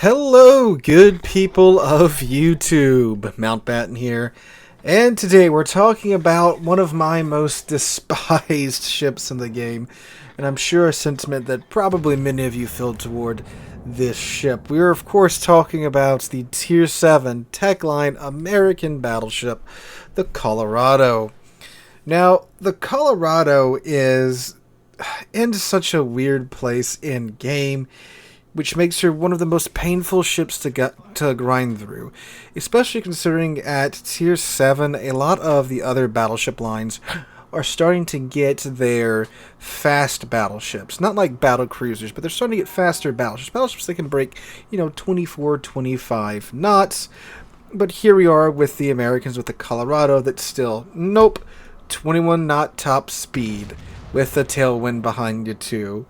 Hello, good people of YouTube. Mountbatten here, and today we're talking about one of my most despised ships in the game, and I'm sure a sentiment that probably many of you feel toward this ship. We are, of course, talking about the Tier 7 Techline American battleship, the Colorado. Now, the Colorado is in such a weird place in game, which makes her one of the most painful ships to grind through, especially considering at Tier 7, a lot of the other battleship lines are starting to get their fast battleships. Not like battle cruisers, but they're starting to get faster battleships. Battleships that can break, 24, 25 knots. But here we are with the Americans with the Colorado that's still, nope, 21 knot top speed with the tailwind behind you too.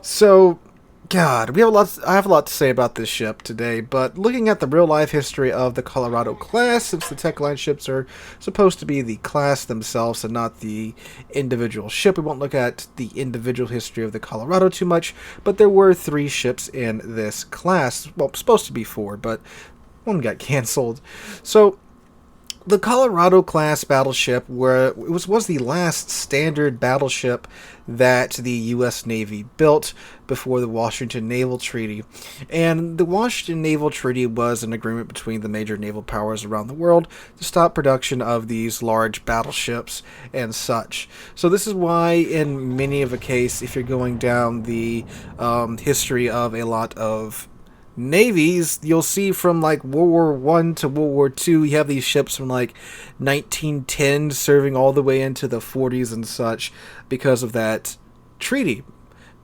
So, God, I have a lot to say about this ship today, but looking at the real-life history of the Colorado class, since the Techline ships are supposed to be the class themselves and not the individual ship, we won't look at the individual history of the Colorado too much, but there were 3 ships in this class. Well, supposed to be 4, but one got canceled. So, the Colorado class battleship was the last standard battleship that the U.S. Navy built before the Washington Naval Treaty. And the Washington Naval Treaty was an agreement between the major naval powers around the world to stop production of these large battleships and such. So this is why in many of a case, if you're going down the history of a lot of navies, you'll see from like World War One to World War Two, you have these ships from like 1910 serving all the way into the 40s and such because of that treaty.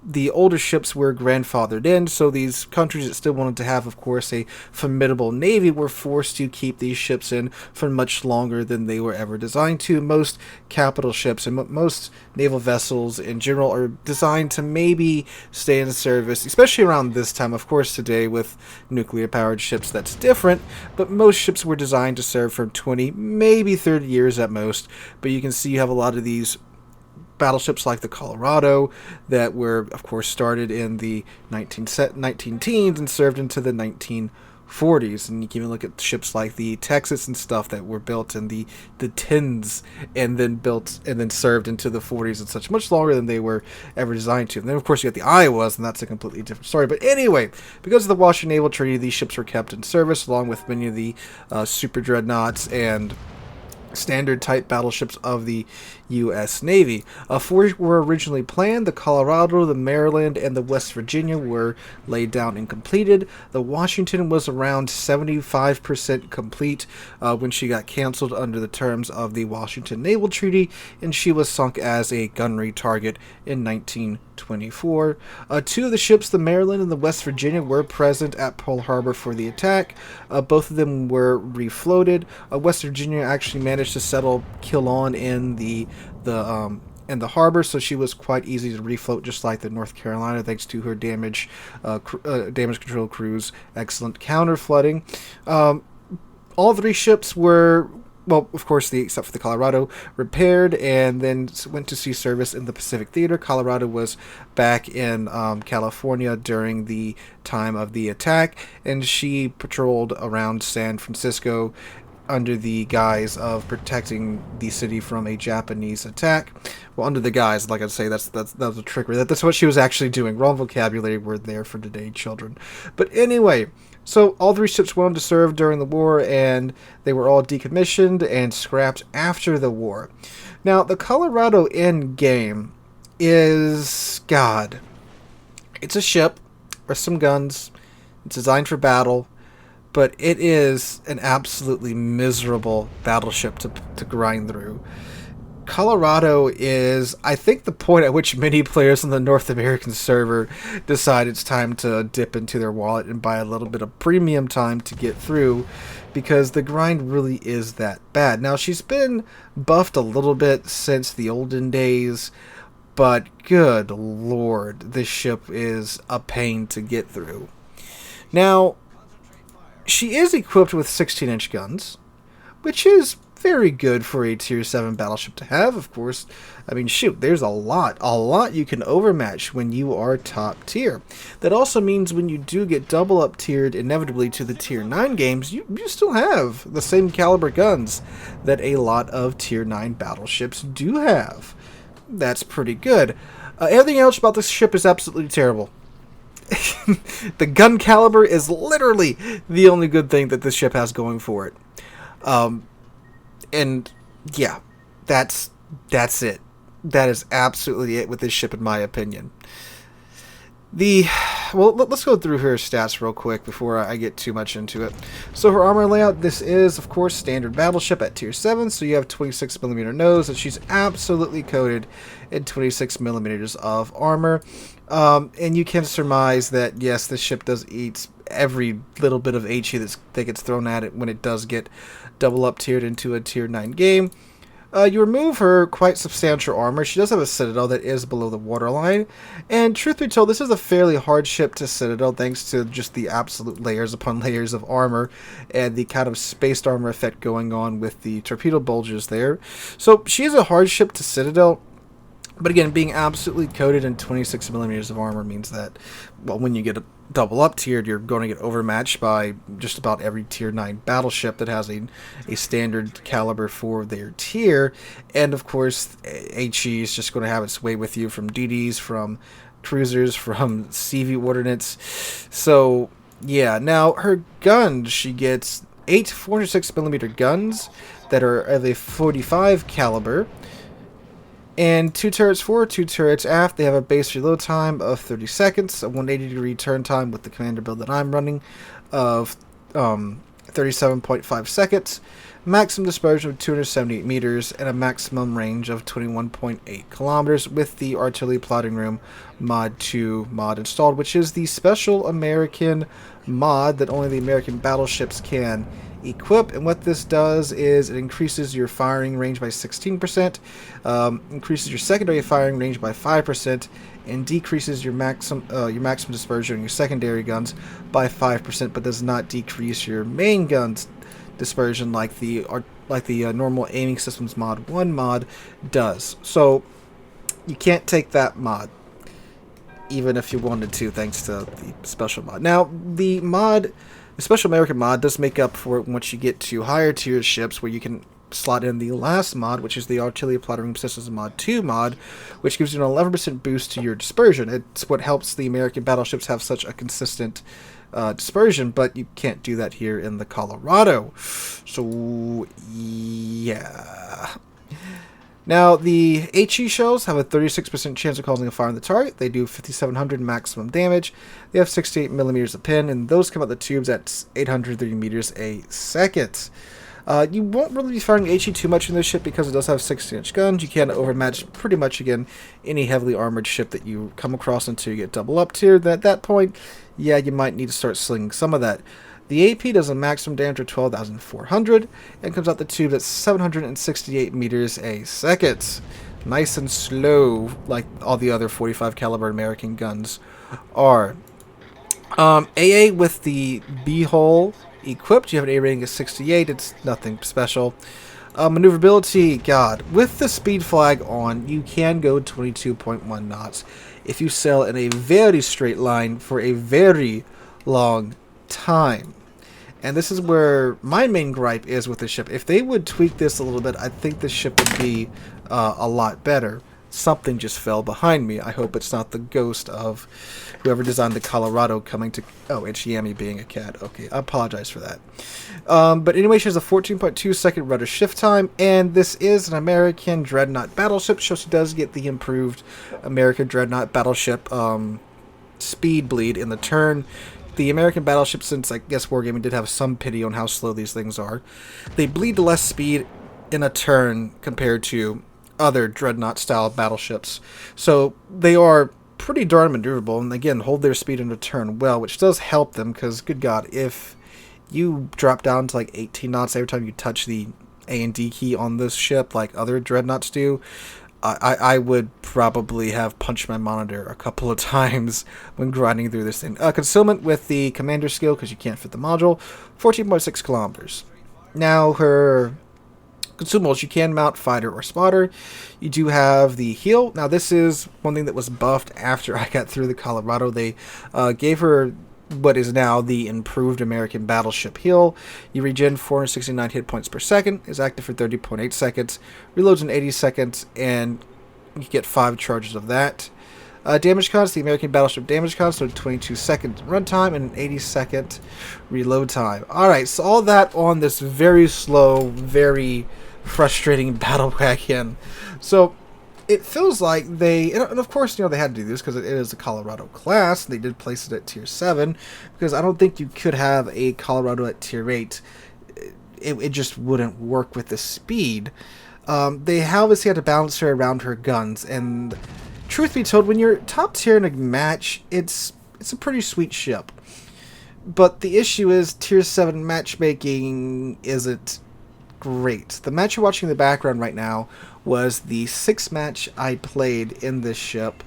The older ships were grandfathered in, so these countries that still wanted to have, of course, a formidable navy were forced to keep these ships in for much longer than they were ever designed to. Most capital ships and most naval vessels in general are designed to maybe stay in service, especially around this time. Of course, today with nuclear-powered ships, that's different, but most ships were designed to serve for 20, maybe 30 years at most. But you can see you have a lot of these battleships like the Colorado that were, of course, started in the 19 teens and served into the 1940s. And you can even look at ships like the Texas and stuff that were built in the tens and then built and then served into the 40s and such, much longer than they were ever designed to. And then, of course, you got the Iowas, and that's a completely different story. But anyway, because of the Washington Naval Treaty, these ships were kept in service along with many of the super dreadnoughts and standard type battleships of the U.S. Navy. 4 were originally planned. The Colorado, the Maryland, and the West Virginia were laid down and completed. The Washington was around 75% complete when she got canceled under the terms of the Washington Naval Treaty, and she was sunk as a gunnery target in 1924. 2 of the ships, the Maryland and the West Virginia, were present at Pearl Harbor for the attack. Both of them were refloated. West Virginia actually managed to settle kill-on in the harbor, so she was quite easy to refloat, just like the North Carolina, thanks to her damage control crew's excellent counter flooding. All 3 ships were, well, of course, except for the Colorado, repaired and then went to sea service in the Pacific Theater. Colorado was back in California during the time of the attack, and she patrolled around San Francisco under the guise of protecting the city from a Japanese attack. Well, under the guise, like I say, that was a trickery. That's what she was actually doing. Wrong vocabulary word there for today, children. But anyway, so all 3 ships went on to serve during the war, and they were all decommissioned and scrapped after the war. Now, the Colorado end game is, God, it's a ship with some guns. It's designed for battle, but it is an absolutely miserable battleship to grind through. Colorado is, I think, the point at which many players on the North American server decide it's time to dip into their wallet and buy a little bit of premium time to get through, because the grind really is that bad. Now, she's been buffed a little bit since the olden days, but good lord, this ship is a pain to get through. Now, she is equipped with 16-inch guns, which is very good for a tier 7 battleship to have, of course. I mean, shoot, there's a lot you can overmatch when you are top tier. That also means when you do get double up tiered inevitably to the tier 9 games, you still have the same caliber guns that a lot of tier 9 battleships do have. That's pretty good. Everything else about this ship is absolutely terrible. The gun caliber is literally the only good thing that this ship has going for it. And yeah, that's it. That is absolutely it with this ship, in my opinion. Let's go through her stats real quick before I get too much into it. So her armor layout, this is, of course, standard battleship at tier 7, so you have 26mm nose, and she's absolutely coated in 26mm of armor. And you can surmise that, yes, this ship does eat every little bit of HE that gets thrown at it when it does get double up tiered into a tier 9 game. You remove her quite substantial armor. She does have a citadel that is below the waterline, and truth be told, this is a fairly hard ship to citadel thanks to just the absolute layers upon layers of armor and the kind of spaced armor effect going on with the torpedo bulges there. So she is a hard ship to citadel. But again, being absolutely coated in 26mm of armor means that, well, when you get a double up tiered, you're going to get overmatched by just about every tier 9 battleship that has a standard caliber for their tier. And of course, HE is just going to have its way with you from DDs, from cruisers, from CV ordnance. So yeah, now her guns, she gets 8 406mm guns that are of a 45 caliber. And 2 turrets forward, 2 turrets aft. They have a base reload time of 30 seconds, a 180-degree turn time with the commander build that I'm running of 37.5 seconds, maximum dispersion of 278 meters, and a maximum range of 21.8 kilometers with the artillery plotting room mod 2 mod installed, which is the special American mod that only the American battleships can equip. And what this does is it increases your firing range by 16%, increases your secondary firing range by 5%, and decreases your maximum dispersion on your secondary guns by 5%, but does not decrease your main guns dispersion like the normal aiming systems mod 1 mod does. So you can't take that mod even if you wanted to, thanks to the special mod. Now the special American mod does make up for it once you get to higher tier ships, where you can slot in the last mod, which is the Artillery Plotting Room Systems mod 2 mod, which gives you an 11% boost to your dispersion. It's what helps the American battleships have such a consistent dispersion, but you can't do that here in the Colorado. So yeah. Now, the HE shells have a 36% chance of causing a fire on the target. They do 5,700 maximum damage. They have 68 millimeters of pin, and those come out the tubes at 830 meters a second. You won't really be firing HE too much in this ship because it does have 16-inch guns. You can overmatch pretty much, again, any heavily armored ship that you come across until you get double up tiered. At that point, yeah, you might need to start slinging some of that. The AP does a maximum damage of 12,400 and comes out the tube at 768 meters a second. Nice and slow, like all the other 45 caliber American guns are. AA with the B-hull equipped, you have an A rating of 68. It's nothing special. Maneuverability, God, with the speed flag on, you can go 22.1 knots if you sail in a very straight line for a very long time. And this is where my main gripe is with the ship. If they would tweak this a little bit, I think the ship would be a lot better. Something just fell behind me. I hope it's not the ghost of whoever designed the Colorado coming to... Oh, it's Yami being a cat. Okay, I apologize for that. But anyway, she has a 14.2 second rudder shift time, and this is an American Dreadnought battleship, so she does get the improved American Dreadnought battleship speed bleed in the turn. The American battleships, since I guess Wargaming did have some pity on how slow these things are, they bleed less speed in a turn compared to other Dreadnought-style battleships. So they are pretty darn maneuverable, and again, hold their speed in a turn well, which does help them, because, good God, if you drop down to like 18 knots every time you touch the A and D key on this ship, like other Dreadnoughts do, I would probably have punched my monitor a couple of times when grinding through this thing. Concealment with the commander skill, because you can't fit the module, 14.6 kilometers. Now, her consumables, you can mount fighter or spotter. You do have the heal. Now this is one thing that was buffed after I got through the Colorado. They gave her what is now the improved American battleship heal. You regen 469 hit points per second, is active for 30.8 seconds, reloads in 80 seconds, and you get 5 charges of that. Damage cost, the American battleship damage cost, so 22 second runtime and an 80-second reload time. Alright, so all that on this very slow, very frustrating battle wagon. So it feels like they, and of course, they had to do this because it is a Colorado class. They did place it at tier 7 because I don't think you could have a Colorado at tier 8. It just wouldn't work with the speed. They obviously had to balance her around her guns, and truth be told, when you're top tier in a match, it's a pretty sweet ship. But the issue is tier 7 matchmaking isn't great. The match you're watching in the background right now was the 6th match I played in this ship.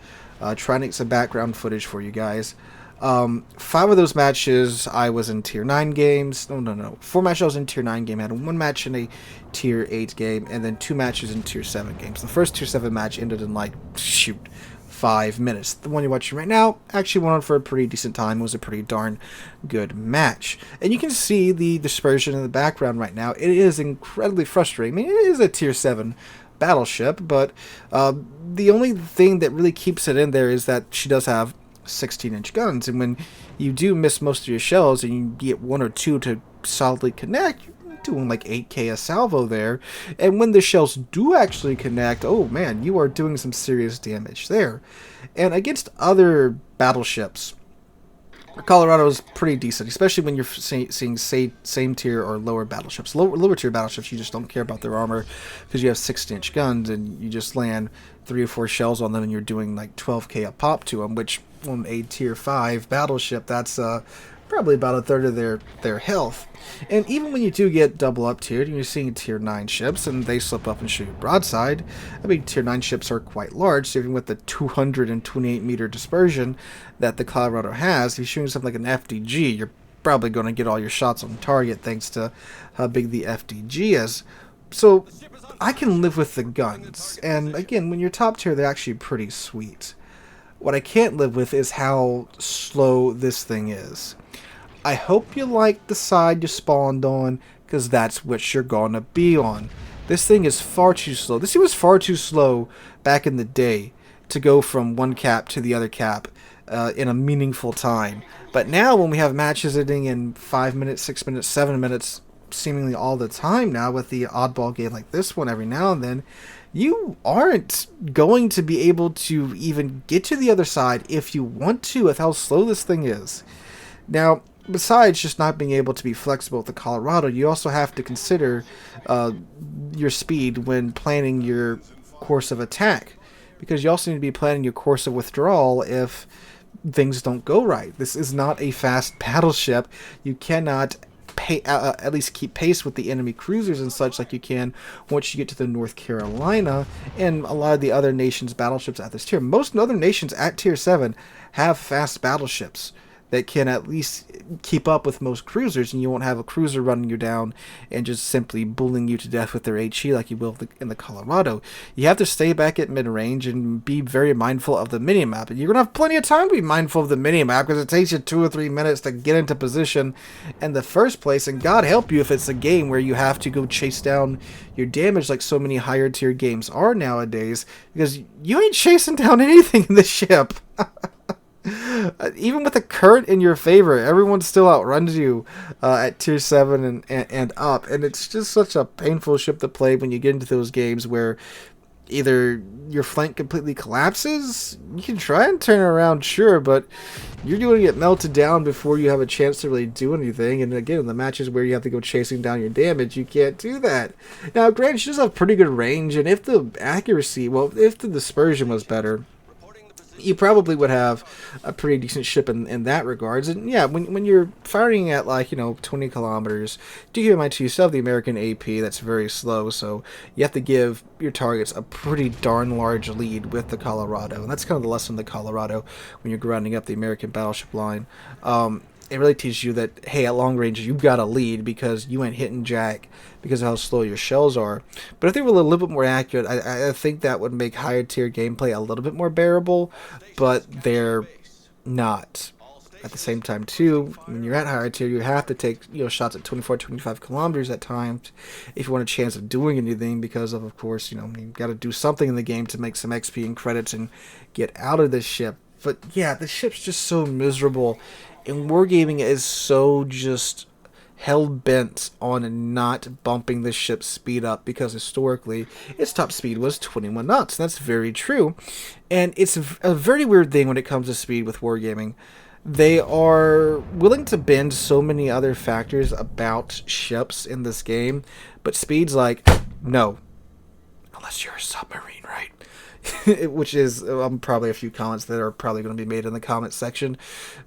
Trying to get some background footage for you guys. 5 of those matches I was in tier 9 games. No. 4 matches I was in tier 9 game. I had 1 match in a tier 8 game, and then 2 matches in tier 7 games. The first tier 7 match ended in 5 minutes. The one you're watching right now actually went on for a pretty decent time. It was a pretty darn good match. And you can see the dispersion in the background right now. It is incredibly frustrating. I mean, it is a tier 7 battleship, but the only thing that really keeps it in there is that she does have 16-inch guns, and when you do miss most of your shells and you get 1 or 2 to solidly connect, you're doing like 8k a salvo there. And when the shells do actually connect, oh man, you are doing some serious damage there. And against other battleships, Colorado is pretty decent, especially when you're seeing same tier or lower battleships. Lower tier battleships, you just don't care about their armor because you have 16-inch guns and you just land 3 or 4 shells on them and you're doing like 12k a pop to them, which on a tier 5 battleship, that's probably about a third of their health. And even when you do get double up tiered, and you're seeing tier 9 ships and they slip up and shoot broadside, I mean, tier 9 ships are quite large, so even with the 228 meter dispersion that the Colorado has, if you're shooting something like an FDG, you're probably going to get all your shots on target thanks to how big the FDG is. So I can live with the guns, and again, when you're top tier, they're actually pretty sweet. What I can't live with is how slow this thing is. I hope you like the side you spawned on, because that's what you're gonna be on. This thing is far too slow. This thing was far too slow back in the day to go from one cap to the other cap in a meaningful time. But now when we have matches ending in 5 minutes, 6 minutes, 7 minutes, seemingly all the time now with the oddball game like this one every now and then, you aren't going to be able to even get to the other side if you want to with how slow this thing is. Now, besides just not being able to be flexible with the Colorado, you also have to consider your speed when planning your course of attack, because you also need to be planning your course of withdrawal if things don't go right. This is not a fast battleship. You cannot at least keep pace with the enemy cruisers and such like you can once you get to the North Carolina and a lot of the other nations' battleships at this tier. Most other nations at tier 7 have fast battleships that can at least keep up with most cruisers, and you won't have a cruiser running you down and just simply bullying you to death with their HE like you will in the Colorado. You have to stay back at mid-range and be very mindful of the minimap. And you're going to have plenty of time to be mindful of the minimap because it takes you 2 or 3 minutes to get into position in the first place, and God help you if it's a game where you have to go chase down your damage like so many higher tier games are nowadays, because you ain't chasing down anything in the ship. Even with the current in your favor, everyone still outruns you at tier 7 and up, and it's just such a painful ship to play when you get into those games where either your flank completely collapses. You can try and turn around, sure, but you're going to get melted down before you have a chance to really do anything. And again, in the matches where you have to go chasing down your damage, you can't do that. Now, granted, she does have pretty good range, and if the accuracy, well, if the dispersion was better, you probably would have a pretty decent ship in that regards. And yeah, when you're firing at 20 kilometers, do keep in mind too, you still have the American AP that's very slow, so you have to give your targets a pretty darn large lead with the Colorado, and that's kind of the lesson of the Colorado when you're grinding up the American battleship line. it really teaches you that, hey, at long range, you've got a lead because you ain't hitting jack because of how slow your shells are. But if they were a little bit more accurate, I think that would make higher tier gameplay a little bit more bearable, but they're not. At the same time, too, when you're at higher tier, you have to take shots at 24, 25 kilometers at times if you want a chance of doing anything because of course, you've got to do something in the game to make some XP and credits and get out of this ship. But yeah, the ship's just so miserable, and wargaming is so just hell-bent on not bumping the ship's speed up because historically its top speed was 21 knots. That's very true, and it's a very weird thing when it comes to speed with wargaming. They are willing to bend so many other factors about ships in this game, but speed's like, no, unless you're a submarine, right? Which is probably a few comments that are probably going to be made in the comment section.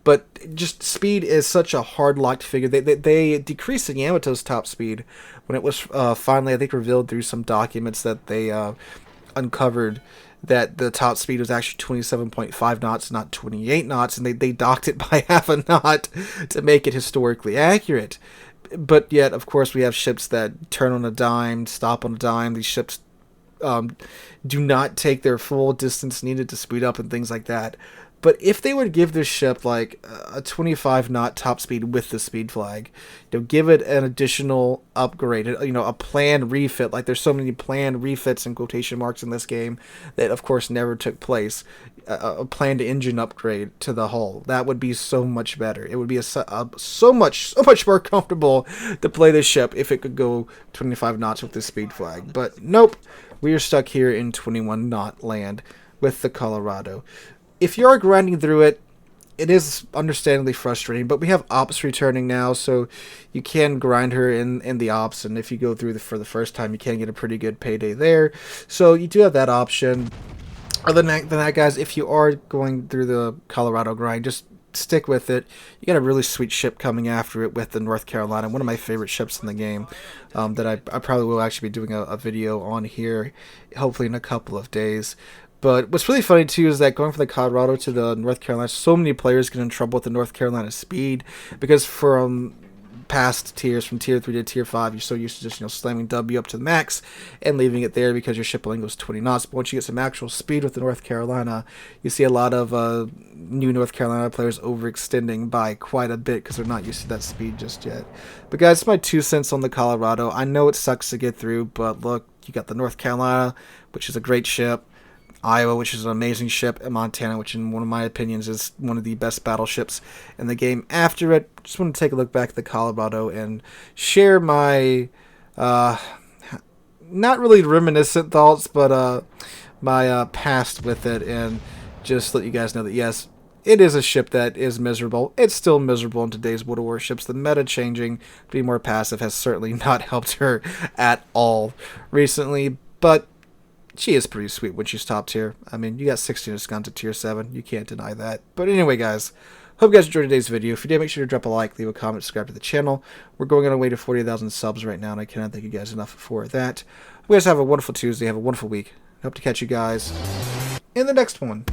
But just speed is such a hard-locked figure. They decreased the Yamato's top speed when it was finally, I think, revealed through some documents that they uncovered that the top speed was actually 27.5 knots, not 28 knots, and they docked it by half a knot to make it historically accurate. But yet, of course, we have ships that turn on a dime, stop on a dime. These ships do not take their full distance needed to speed up and things like that. But if they would give this ship like a 25 knot top speed with the speed flag, give it an additional upgrade, a planned refit. Like there's so many planned refits in quotation marks in this game that of course never took place. A planned engine upgrade to the hull, that would be so much better. It would be so much more comfortable to play this ship if it could go 25 knots with the speed flag. But nope, we are stuck here in 21 knot land with the Colorado. If you are grinding through it, it is understandably frustrating, but we have ops returning now, so you can grind her in the ops, and if you go through for the first time, you can get a pretty good payday there. So you do have that option. Other than that, guys, if you are going through the Colorado grind, just stick with it. You got a really sweet ship coming after it with the North Carolina, one of my favorite ships in the game, that I probably will actually be doing a video on here, hopefully in a couple of days. But what's really funny, too, is that going from the Colorado to the North Carolina, so many players get in trouble with the North Carolina speed, because from past tiers, from Tier 3 to Tier 5, you're so used to just, slamming W up to the max and leaving it there because your ship only goes 20 knots. But once you get some actual speed with the North Carolina, you see a lot of new North Carolina players overextending by quite a bit because they're not used to that speed just yet. But guys, it's my 2 cents on the Colorado. I know it sucks to get through, but look, you got the North Carolina, which is a great ship, Iowa, which is an amazing ship, and Montana, which in one of my opinions is one of the best battleships in the game. After it, just want to take a look back at the Colorado and share my not really reminiscent thoughts, but my past with it, and just let you guys know that yes, it is a ship that is miserable. It's still miserable in today's World of Warships. The meta changing to be more passive has certainly not helped her at all recently, but she is pretty sweet when she's top tier. I mean, you got 16 guns at tier 7. You can't deny that. But anyway, guys, hope you guys enjoyed today's video. If you did, make sure to drop a like, leave a comment, subscribe to the channel. We're going on our way to 40,000 subs right now, and I cannot thank you guys enough for that. Hope you guys have a wonderful Tuesday. Have a wonderful week. Hope to catch you guys in the next one.